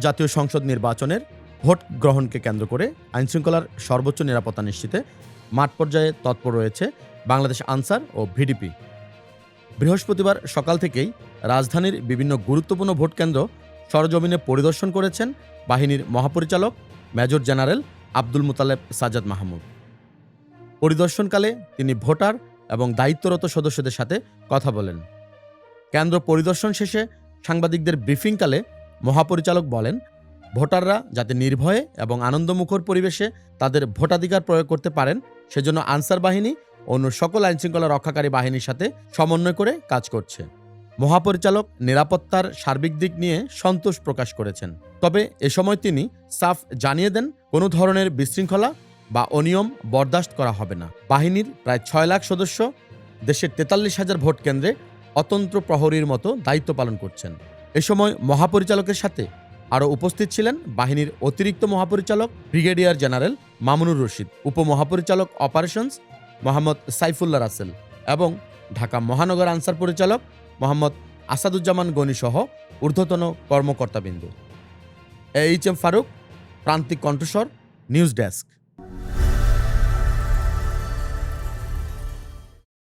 জাতীয় সংসদ নির্বাচনের ভোট গ্রহণকে কেন্দ্র করে আইনশৃঙ্খলার সর্বোচ্চ নিরাপত্তা নিশ্চিতে মাঠ পর্যায়ে তৎপর রয়েছে বাংলাদেশ আনসার ও ভিডিপি। বৃহস্পতিবার সকাল থেকেই রাজধানীর বিভিন্ন গুরুত্বপূর্ণ ভোটকেন্দ্র সরজমিনে পরিদর্শন করেছেন বাহিনীর মহাপরিচালক মেজর জেনারেল আব্দুল মুতালেব সাজ্জাদ মাহমুদ। পরিদর্শনকালে তিনি ভোটার এবং দায়িত্বরত সদস্যদের সাথে কথা বলেন। কেন্দ্র পরিদর্শন শেষে সাংবাদিকদের ব্রিফিংকালে মহাপরিচালক বলেন, ভোটাররা যাতে নির্ভয়ে এবং আনন্দমুখর পরিবেশে তাদের ভোটাধিকার প্রয়োগ করতে পারেন সেজন্য আনসার বাহিনী ও অন্য সকল আইনশৃঙ্খলা রক্ষাকারী বাহিনীর সাথে সমন্বয় করে কাজ করছে। মহাপরিচালক নিরাপত্তার সার্বিক দিক নিয়ে সন্তোষ প্রকাশ করেছেন। তবে এ সময় তিনি সাফ জানিয়ে দেন, কোনো ধরনের বিশৃঙ্খলা বা অনিয়ম বরদাস্ত করা হবে না। বাহিনীর প্রায় 6 লাখ সদস্য দেশের 43,000 ভোট কেন্দ্রে অতন্ত্র প্রহরীর মতো দায়িত্ব পালন করছেন। এ সময় মহাপরিচালকের সাথে আরও উপস্থিত ছিলেন বাহিনীর অতিরিক্ত মহাপরিচালক ব্রিগেডিয়ার জেনারেল মামুনুর রশিদ, উপমহাপরিচালক অপারেশনস মোহাম্মদ সাইফুল্লাহ রাসেল এবং ঢাকা মহানগর আনসার পরিচালক মোহাম্মদ আসাদুজ্জামান গনি সহ ঊর্ধ্বতন কর্মকর্তাবৃন্দ। এইচ এম ফারুক, প্রান্তিক কণ্ঠস্বর, নিউজ ডেস্ক।